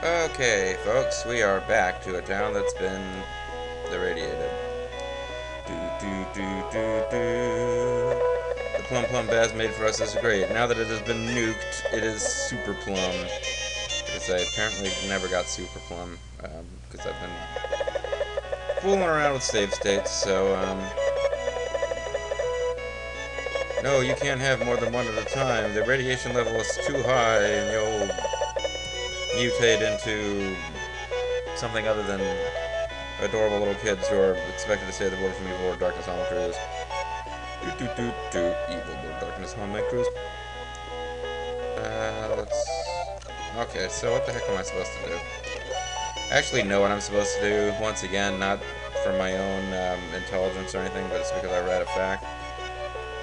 Okay, folks, we are back to a town that's been irradiated. Do do do do do. The Plum Plum Baz made for us is great. Now that it has been nuked, it is Super Plum. Because I apparently never got Super Plum, because I've been fooling around with save states, so, no, you can't have more than one at a time. The radiation level is too high, and you'll mutate into something other than adorable little kids who are expected to save the world from evil Lord Darkness on the cruise. Do do do do. Evil Lord Darkness on my cruise. Let's. Okay, so what the heck am I supposed to do? I actually know what I'm supposed to do. Once again, not for my own intelligence or anything, but it's because I read a fact.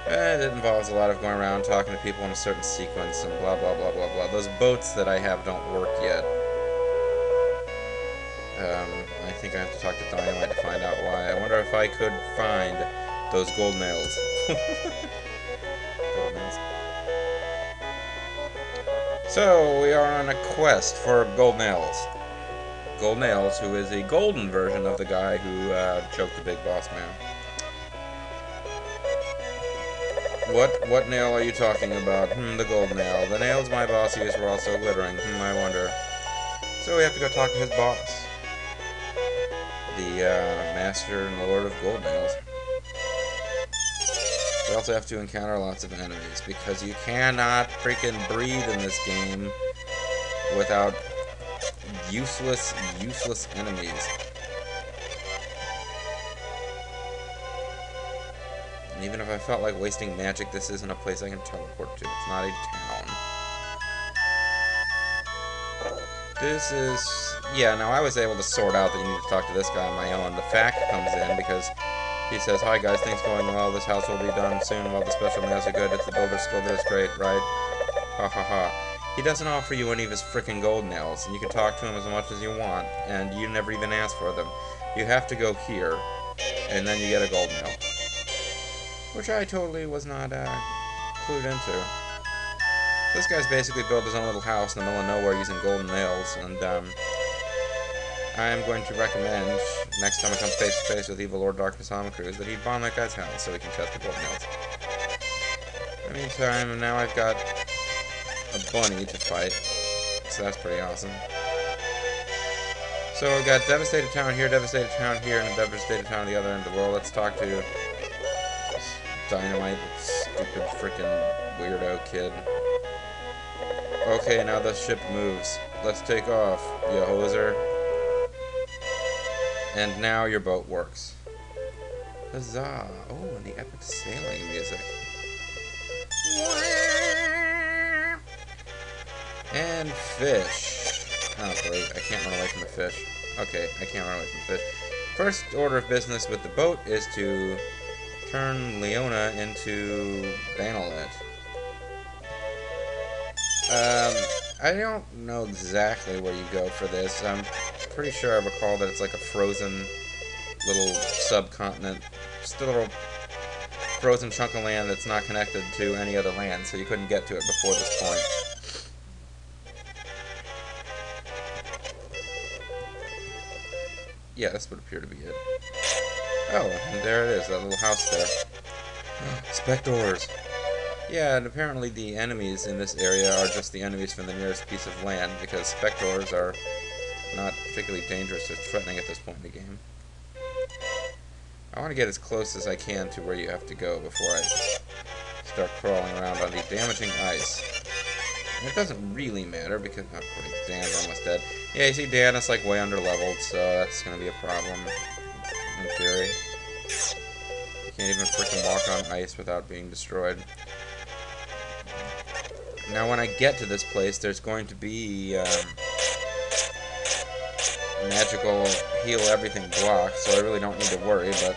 And it involves a lot of going around talking to people in a certain sequence and blah blah blah blah blah. Those boats that I have don't work yet. I think I have to talk to Dynamite to find out why. I wonder if I could find those gold nails. Gold nails. So, we are on a quest for gold nails. Gold Nails, who is a golden version of the guy who choked the big boss man. What nail are you talking about? The gold nail. The nails my boss used were also glittering. I wonder. So we have to go talk to his boss. The master and lord of gold nails. We also have to encounter lots of enemies, because you cannot freaking breathe in this game without useless enemies. And even if I felt like wasting magic, this isn't a place I can teleport to. It's not a town. This is... Yeah, now I was able to sort out that you need to talk to this guy on my own. The fact comes in because he says, "Hi guys, things going well. This house will be done soon while the special nails are good. It's the builder's skill that's great, right? Ha ha ha." He doesn't offer you any of his frickin' gold nails, and you can talk to him as much as you want, and you never even ask for them. You have to go here, and then you get a gold nail. Which I totally was not clued into. This guy's basically built his own little house in the middle of nowhere using golden nails, and I'm going to recommend, next time I come face to face with Evil Lord Darkness on the cruise, that he bomb that guy's house so he can test the golden nails. In the meantime, now I've got a bunny to fight, so that's pretty awesome. So we've got Devastated Town here, Devastated Town here, and a Devastated Town at the other end of the world. Let's talk to Dynamite, stupid freaking weirdo kid. Okay, now the ship moves. Let's take off, you hoser. And now your boat works. Huzzah! Oh, and the epic sailing music. And fish. Oh, great. I can't run away from the fish. Okay, I can't run away from the fish. First order of business with the boat is to turn Leona into Banalet. I don't know exactly where you go for this. I'm pretty sure I recall that it's like a frozen little subcontinent. Just a little frozen chunk of land that's not connected to any other land, so you couldn't get to it before this point. Yeah, this would appear to be it. Oh, and there it is, that little house there. Spectors! Yeah, and apparently the enemies in this area are just the enemies from the nearest piece of land, because Spectors are not particularly dangerous or threatening at this point in the game. I want to get as close as I can to where you have to go before I start crawling around on the damaging ice. And it doesn't really matter, because... Oh, great, Dan's almost dead. Yeah, you see, Dan is like way under-leveled, so that's going to be a problem, in theory. You can't even freaking walk on ice without being destroyed. Now, when I get to this place, there's going to be magical heal everything block, so I really don't need to worry, but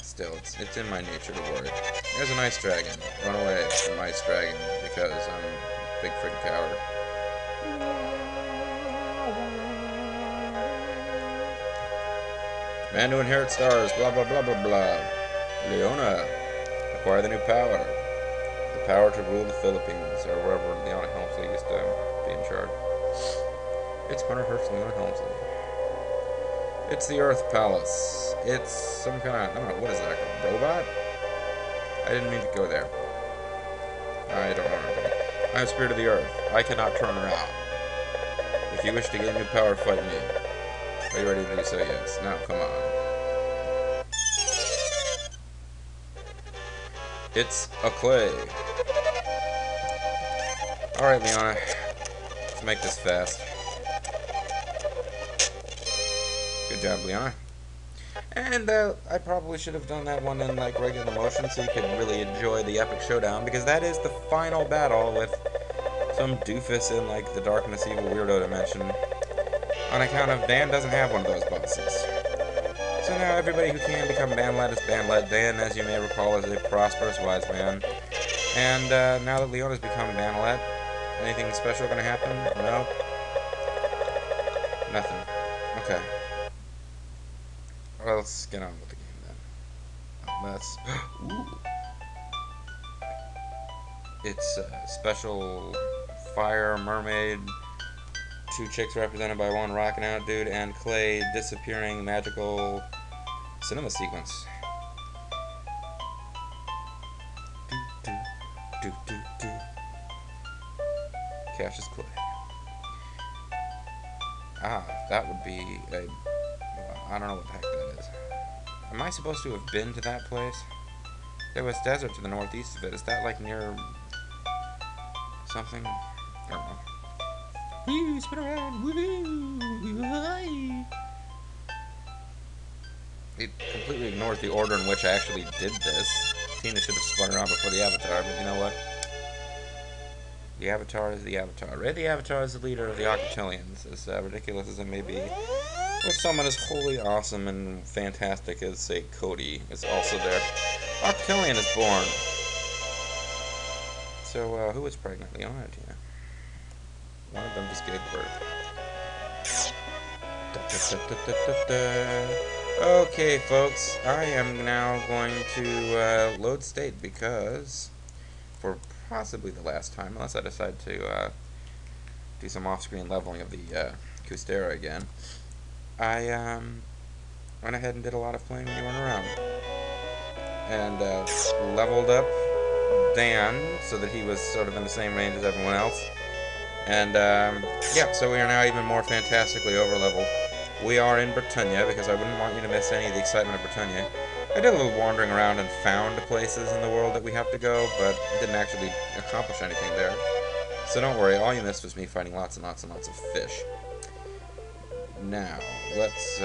still, it's in my nature to worry. There's an ice dragon. Run away from ice dragon, because I'm a big freaking coward. Man to inherit stars, blah blah blah blah blah. Leona. Acquire the new power. The power to rule the Philippines, or wherever Leona Helmsley used to be in charge. It's Hunter Hearst Leona Helmsley. It's the Earth Palace. It's some kind of, I don't know, what is that, like a robot? I didn't mean to go there. I don't know. I am Spirit of the Earth. I cannot turn around. If you wish to gain new power, fight me. Are you ready to do so? Yes. Now, come on. It's a clay. Alright, Leona. Let's make this fast. Good job, Leona. And I probably should have done that one in like regular motion so you could really enjoy the epic showdown, because that is the final battle with some doofus in like the Darkness Evil Weirdo dimension. On account of Dan doesn't have one of those bosses. So now everybody who can become Banlet is Banlet. Dan, as you may recall, is a prosperous wise man. And now that Leona's become Banlet, anything special gonna happen? Nope. Nothing. Okay. Well, let's get on with the game then. Let's. Ooh. It's a special fire mermaid, 2 chicks represented by 1 rocking out dude, and clay disappearing magical cinema sequence. Do do do do do. Cassius Clay. Ah, that would be a. I don't know what the heck that is. Am I supposed to have been to that place? There was desert to the northeast of it. Is that like near something? I don't know. Woo, spin around, woohoo! It completely ignores the order in which I actually did this. Tina should have spun around before the Avatar, but you know what? The Avatar is the Avatar. Ray the Avatar is the leader of the Octillions, as ridiculous as it may be. With someone as wholly awesome and fantastic as, say, Cody is also there. Octillion is born. So, who was pregnant, Leona or Tina? One of them just gave birth. Okay, folks, I am now going to load state because, for possibly the last time, unless I decide to do some off-screen leveling of the Custera again, I went ahead and did a lot of playing when you weren't around. And leveled up Dan so that he was sort of in the same range as everyone else. And yeah, so we are now even more fantastically over-leveled. We are in Britannia, because I wouldn't want you to miss any of the excitement of Britannia. I did a little wandering around and found places in the world that we have to go, but didn't actually accomplish anything there. So don't worry, all you missed was me fighting lots and lots and lots of fish. Now, let's,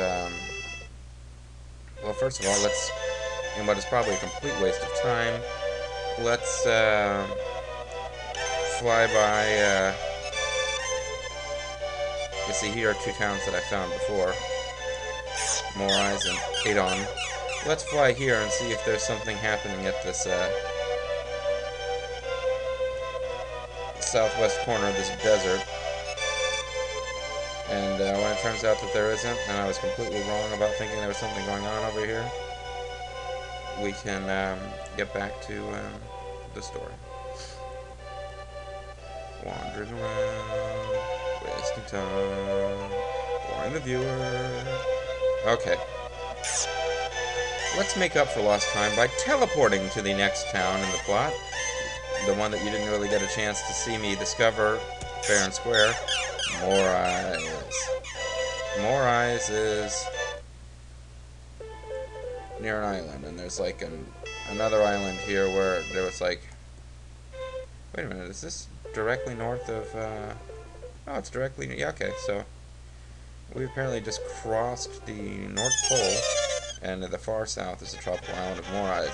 well, first of all, let's, in what is probably a complete waste of time, let's, fly by, you see, here are 2 towns that I found before, Morais and Adon. Let's fly here and see if there's something happening at this, southwest corner of this desert. And when it turns out that there isn't, and I was completely wrong about thinking there was something going on over here, we can get back to the story. Wandering around, wasting time, boring the viewer. Okay. Let's make up for lost time by teleporting to the next town in the plot. The one that you didn't really get a chance to see me discover fair and square. Morais. Morais is near an island, and there's like another island here where there was like, wait a minute, is this directly north of, oh, it's directly, yeah, okay, so we apparently just crossed the North Pole, and to the far south is the tropical island of Morais.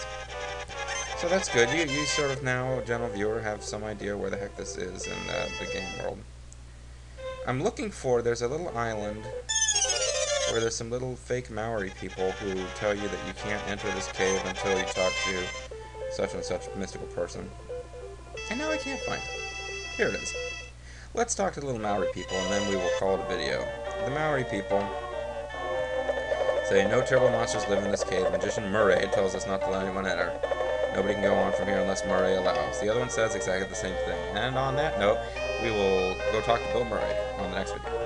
So that's good. You sort of now, general viewer, have some idea where the heck this is in the game world. I'm looking for, there's a little island where there's some little fake Maori people who tell you that you can't enter this cave until you talk to such and such mystical person. And now I can't find it. Here it is. Let's talk to the little Maori people, and then we will call it a video. The Maori people say, no terrible monsters live in this cave. Magician Murray tells us not to let anyone enter. Nobody can go on from here unless Murray allows. The other one says exactly the same thing. And on that note, we will go talk to Bill Murray on the next video.